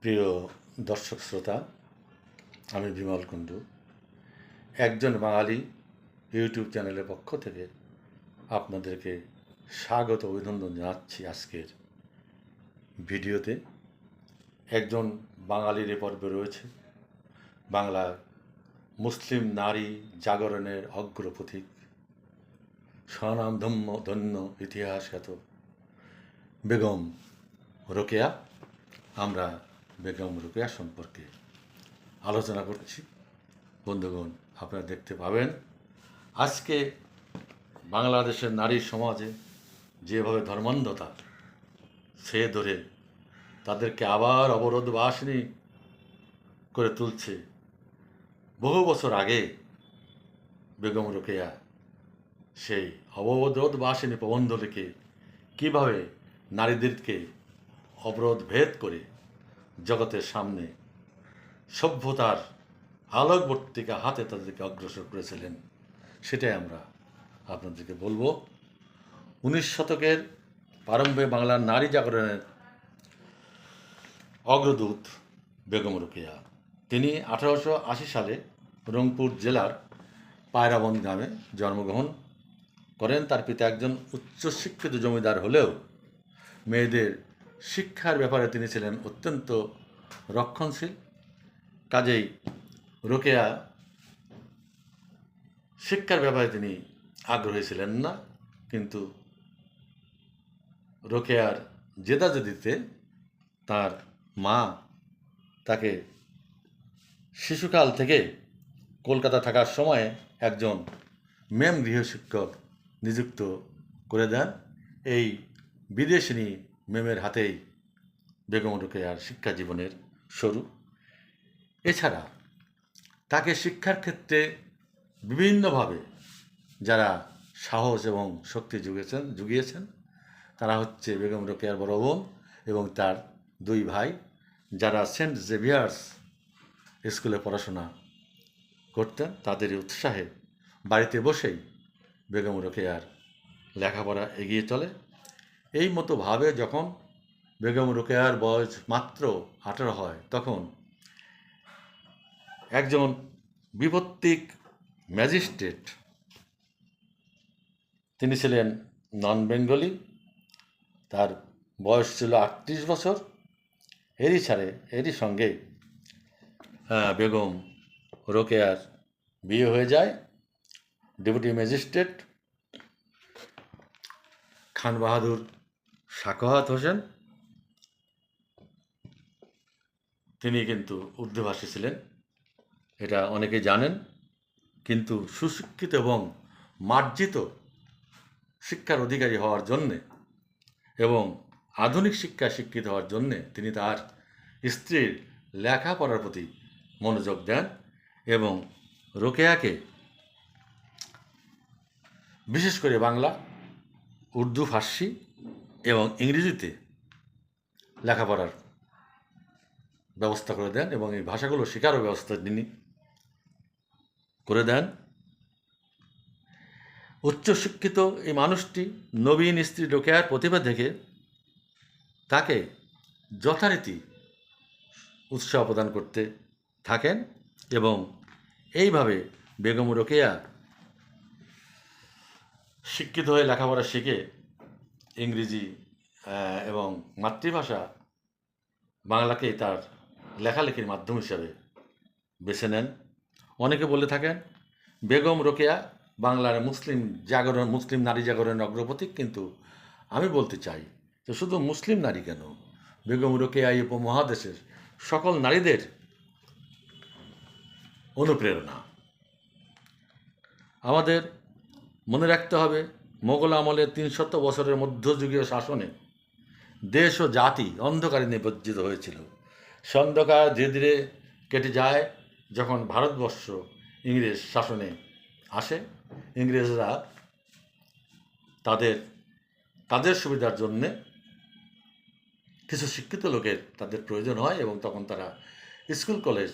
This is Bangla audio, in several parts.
প্রিয় দর্শক শ্রোতা, আমি বিমল কুণ্ডু একজন বাঙালি ইউটিউব চ্যানেলের পক্ষ থেকে আপনাদেরকে স্বাগত অভিনন্দন জানাচ্ছি। আজকের ভিডিওতে একজন বাঙালির এ পর্বে রয়েছে বাংলার মুসলিম নারী জাগরণের অগ্রপথিক, স্বনামধন্য ইতিহাসখ্যাত বেগম রোকেয়া। আমরা বেগম রোকেয়া সম্পর্কে আলোচনা করছি। বন্ধুগণ, আপনারা দেখতে পাবেন আজকে বাংলাদেশের নারী সমাজে যেভাবে ধর্মান্ধতা সে ধরে তাদেরকে আবার অবরোধবাসিনী করে তুলছে। বহু বছর আগে বেগম রোকেয়া সেই অবরোধবাসিনী প্রবন্ধ লিখে কীভাবে নারীদেরকে অবরোধ ভেদ করে জগতের সামনে সভ্যতার আলোকবর্তিকা হাতে তাদেরকে অগ্রসর করেছিলেন, সেটাই আমরা আপনাদেরকে বলবো। 19 শতকের প্রারম্ভে বাংলার নারী জাগরণের অগ্রদূত বেগম রোকেয়া। তিনি 1880 সালে রংপুর জেলার পায়রাবন্দ গ্রামে জন্মগ্রহণ করেন। তার পিতা একজন উচ্চশিক্ষিত জমিদার হলেও মেয়েদের শিক্ষার ব্যাপারে তিনি ছিলেন অত্যন্ত রক্ষণশীল। কাজেই রোকেয়া শিক্ষার ব্যাপারে তিনি আগ্রহী ছিলেন না, কিন্তু রোকেয়ার জেদাজেদিতে তার মা তাকে শিশুকাল থেকে কলকাতা থাকার সময়ে একজন মেম গৃহশিক্ষক নিযুক্ত করে দেন। এই বিদেশিনী মেমের হাতেই বেগম রোকেয়ার শিক্ষা জীবনের শুরু। এছাড়া তাকে শিক্ষার ক্ষেত্রে বিভিন্নভাবে যারা সাহস এবং শক্তি জুগিয়েছেন তারা হচ্ছে বেগম রোকেয়ার বড় বোন এবং তার দুই ভাই, যারা সেন্ট জেভিয়ার্স স্কুলে পড়াশোনা করতেন। তাদের উৎসাহে বাড়িতে বসেই বেগম রোকেয়ার লেখাপড়া এগিয়ে চলে। এই মতো ভাবে যখন বেগম রোকেয়ার বয়স মাত্র 18 হয়, তখন একজন বিপত্তিক ম্যাজিস্ট্রেট, তিনি ছিলেন নন বেঙ্গলি, তার বয়স ছিল 38 বছর। এরই সঙ্গে বেগম রোকেয়ার বিয়ে হয়ে যায়। ডেপুটি ম্যাজিস্ট্রেট খান বাহাদুর সাখাওয়াত হোসেন, তিনি কিন্তু উর্দুভাষী ছিলেন, এটা অনেকে জানেন। কিন্তু সুশিক্ষিত এবং মার্জিত শিক্ষার অধিকারী হওয়ার জন্যে এবং আধুনিক শিক্ষায় শিক্ষিত হওয়ার জন্যে তিনি তার স্ত্রীর লেখাপড়ার প্রতি মনোযোগ দেন এবং রোকেয়াকে বিশেষ করে বাংলা, উর্দু, ফার্সি এবং ইংরেজিতে লেখাপড়ার ব্যবস্থা করে দেন এবং এই ভাষাগুলো শেখারও ব্যবস্থা তিনি করে দেন। উচ্চশিক্ষিত এই মানুষটি নবীন স্ত্রী রোকেয়ার প্রতিভা দেখে তাকে যথারীতি উৎসাহ প্রদান করতে থাকেন এবং এইভাবে বেগম রোকেয়া শিক্ষিত হয়ে লেখাপড়া শিখে ইংরেজি এবং মাতৃভাষা বাংলাকেই তার লেখালেখির মাধ্যম হিসাবে বেছে নেন। অনেকে বলে থাকেন বেগম রোকেয়া বাংলার মুসলিম নারী জাগরণের অগ্রপথিক, কিন্তু আমি বলতে চাই যে শুধু মুসলিম নারী কেন, বেগম রোকেয়া এই উপমহাদেশের সকল নারীদের অনুপ্রেরণা। আমাদের মনে রাখতে হবে, মোগল আমলের 300 বছরের মধ্যযুগীয় শাসনে দেশ ও জাতি অন্ধকারে নিমজ্জিত হয়েছিল। সে অন্ধকার ধীরে ধীরে কেটে যায় যখন ভারতবর্ষ ইংরেজ শাসনে আসে। ইংরেজরা তাদের সুবিধার জন্যে কিছু শিক্ষিত লোকের তাদের প্রয়োজন হয় এবং তখন তারা স্কুল কলেজ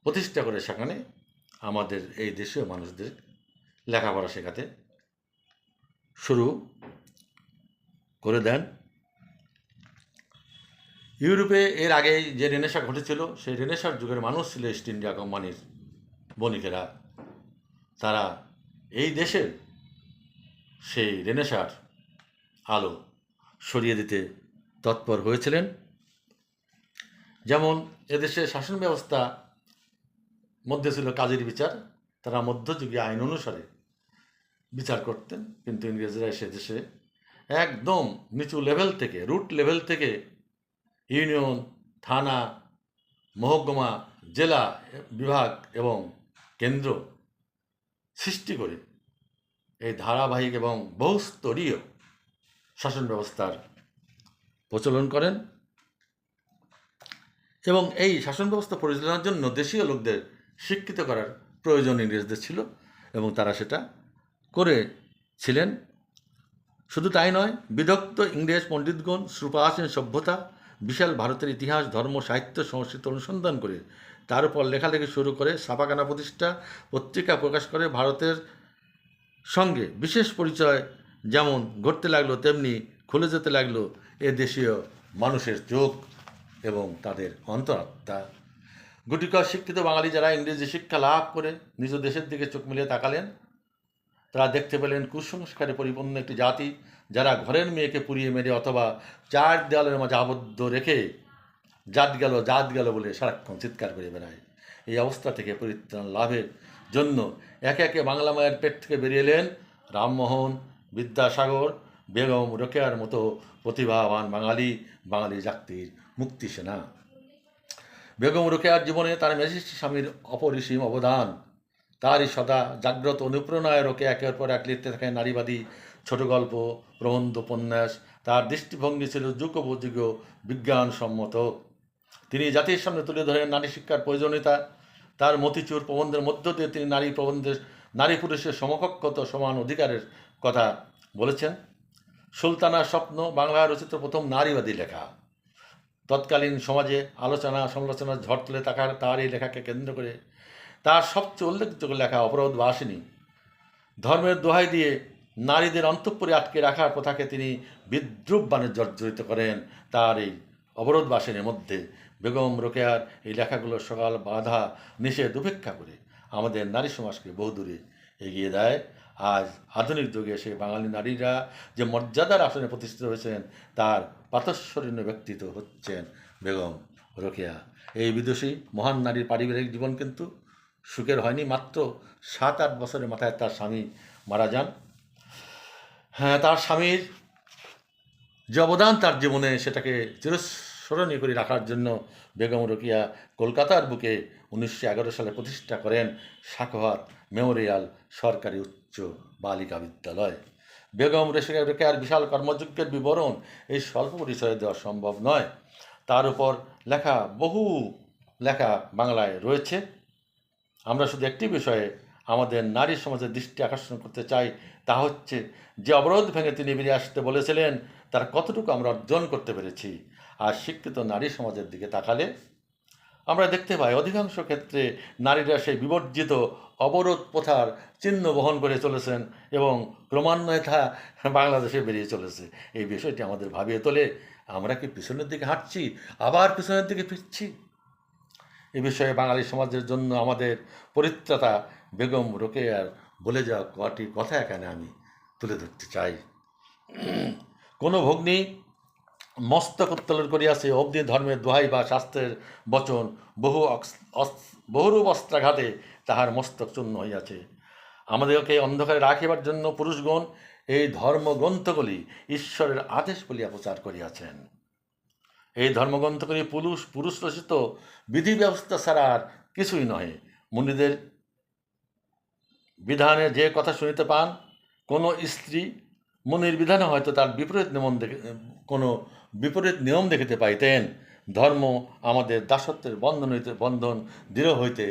প্রতিষ্ঠা করে সেখানে আমাদের এই দেশীয় মানুষদের লেখাপড়া শেখাতে শুরু করে দেন। ইউরোপে এর আগেই যে রেনেসাঁ ঘটেছিল, সেই রেনেসাঁর যুগের মানুষ ছিল ইস্ট ইন্ডিয়া কোম্পানির বণিকেরা। তারা এই দেশের সেই রেনেসাঁর আলো সরিয়ে দিতে তৎপর হয়েছিলেন। যেমন এদেশে শাসন ব্যবস্থা মধ্যে ছিল কাজের বিচার, তারা মধ্যযুগীয় আইন অনুসারে বিচার করতেন, কিন্তু ইংরেজরা এসে দেশে একদম নিচু লেভেল থেকে, রুট লেভেল থেকে ইউনিয়ন, থানা, মহকুমা, জেলা, বিভাগ এবং কেন্দ্র সৃষ্টি করে এই ধারাবাহিক এবং বহুস্তরীয় শাসন ব্যবস্থার প্রচলন করেন। এবং এই শাসন ব্যবস্থা পরিচালনার জন্য দেশীয় লোকদের শিক্ষিত করার প্রয়োজন ইংরেজদের ছিল, এবং তারা সেটা করেছিলেন। শুধু তাই নয়, বিদগ্ধ ইংরেজ পণ্ডিতগণ সুপ্রাচীন সভ্যতা, বিশাল ভারতের ইতিহাস, ধর্ম, সাহিত্য, সংস্কৃতি অনুসন্ধান করে তার উপর লেখালেখি শুরু করে, ছাপাখানা প্রতিষ্ঠা, পত্রিকা প্রকাশ করে ভারতের সঙ্গে বিশেষ পরিচয় যেমন ঘটতে লাগলো, তেমনি খুলে যেতে লাগলো এ দেশীয় মানুষের চোখ এবং তাদের অন্তরাত্মা। গুটিকয় শিক্ষিত বাঙালি যারা ইংরেজি শিক্ষা লাভ করে নিজ দেশের দিকে চোখ মিলিয়ে তাকালেন, তারা দেখতে পেলেন কুসংস্কারে পরিপূর্ণ একটি জাতি, যারা ঘরের মেয়েকে পুড়িয়ে মেরে অথবা চার দেওয়ালের মাঝে আবদ্ধ রেখে জাত গেল বলে সারাক্ষণ চিৎকার করে বেড়ায়। এই অবস্থা থেকে পরিত্রাণ লাভের জন্য একে একে বাংলা মায়ের পেট থেকে বেরিয়ে এলেন রামমোহন, বিদ্যাসাগর, বেগম রোকেয়ার মতো প্রতিভাবান বাঙালি জাতির মুক্তি সেনা। বেগম রোকেয়ার জীবনে তার মেজেস্টি স্বামীর অপরিসীম অবদান, তারই সদা জাগ্রত অনুপ্রেরণায় রোকেয়া একের পর এক লিখতে থাকেন নারীবাদী ছোট গল্প, প্রবন্ধ, উপন্যাস। তার দৃষ্টিভঙ্গি ছিল যুগোপযোগী, বিজ্ঞানসম্মত। তিনি জাতির সামনে তুলে ধরেন নারী শিক্ষার প্রয়োজনীয়তা। তার মতিচুর প্রবন্ধের মধ্য দিয়ে তিনি নারী পুরুষের সমকক্ষত, সমান অধিকারের কথা বলেছেন। সুলতানার স্বপ্ন বাংলায় রচিত প্রথম নারীবাদী লেখা। তৎকালীন সমাজে আলোচনা সমালোচনার ঝড় তুলে তার এই লেখাকে কেন্দ্র করে তার সবচেয়ে উল্লেখযোগ্য লেখা অপরাধবাসিনী। ধর্মের দোহাই দিয়ে নারীদের অন্তঃপুরে আটকে রাখার প্রথাকে তিনি বিদ্রূপ বাণে জর্জরিত করেন। তার এই অবরোধবাসিনীর মধ্যে বেগম রোকেয়ার এই লেখাগুলো সকাল বাধা নিষেধ উপেক্ষা করে আমাদের নারী সমাজকে বহুদূরে এগিয়ে দেয়। আজ আধুনিক যুগে এসে বাঙালি নারীরা যে মর্যাদার আসনে প্রতিষ্ঠিত হয়েছেন, তার প্রাতঃস্মরণীয় ব্যক্তিত্ব হচ্ছেন বেগম রোকেয়া। এই বিদুষী মহান নারীর পারিবারিক জীবন কিন্তু সুখের হয়নি। মাত্র 7-8 বছরের মাথায় তার স্বামী মারা যান। হ্যাঁ, তার স্বামীর যে অবদান তার জীবনে, সেটাকে চিরস্মরণীয় করে রাখার জন্য বেগম রোকেয়া কলকাতার বুকে 1911 সালে প্রতিষ্ঠা করেন সাখাওয়াত মেমোরিয়াল সরকারি উচ্চ বালিকা বিদ্যালয়। বেগম রোকেয়ার বিশাল কর্মযজ্ঞের বিবরণ এই স্বল্প পরিচয়ে দেওয়া সম্ভব নয়। তার উপর বহু লেখা বাংলায় রয়েছে। আমরা শুধু একটি বিষয়ে আমাদের নারী সমাজের দৃষ্টি আকর্ষণ করতে চাই, তা হচ্ছে যে অবরোধ ভেঙে তিনি বেরিয়ে আসতে বলেছিলেন, তার কতটুকু আমরা অর্জন করতে পেরেছি। আর শিক্ষিত নারী সমাজের দিকে তাকালে আমরা দেখতে পাই অধিকাংশ ক্ষেত্রে নারীরা সেই বিবর্জিত অবরোধ প্রথার চিহ্ন বহন করে চলেছেন এবং ক্রমান্বয়ে তা বাংলাদেশে বেরিয়ে চলেছে। এই বিষয়টি আমাদের ভাবিয়ে তোলে, আমরা কি পিছনের দিকে হাঁটছি, আবার পিছনের দিকে ফিরছি? এ বিষয়ে বাঙালি সমাজের জন্য আমাদের পরিত্রাতা বেগম রোকেয়ার বলে যাওয়া কটি কথা এখানে আমি তুলে ধরতে চাই। কোনো ভগ্নী মস্তক উত্তোলন করিয়াছে, অবধি ধর্মের দোহাই বা শাস্ত্রের বচন বহুরূপ অস্ত্রাঘাতে তাহার মস্তক চূর্ণ হইয়াছে। আমাদেরকে অন্ধকারে রাখিবার জন্য পুরুষগণ এই ধর্মগ্রন্থগুলি ঈশ্বরের আদেশ বলিয়া প্রচার করিয়াছেন। এই ধর্মগ্রন্থগুলি পুরুষ রচিত বিধি ব্যবস্থা ছাড়া আর কিছুই নহে। মুনিদের বিধানে যে কথা শুনিতে পান, কোনো স্ত্রী মুনির বিধানে হয়তো তার বিপরীত নিয়ম দেখিতে পাইতেন। ধর্ম আমাদের দাসত্বের বন্ধন দৃঢ় হইতে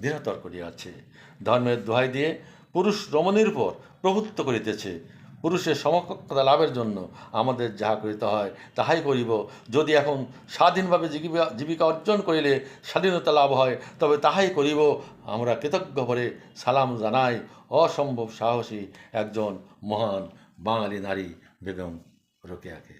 দৃঢ়তর করিয়াছে। ধর্মের দোহাই দিয়ে পুরুষ রমণীর উপর প্রভুত্ব করিতেছে। পুরুষের সমকক্ষতা লাভের জন্য আমাদের যাহা করিতে হয় তাহাই করিব। যদি এখন স্বাধীনভাবে জীবিকা অর্জন করিলে স্বাধীনতা লাভ হয়, তবে তাহাই করিব। আমরা কৃতজ্ঞ ভরে সালাম জানাই অসম্ভব সাহসী একজন মহান বাঙালি নারী বেগম রোকেয়াকে।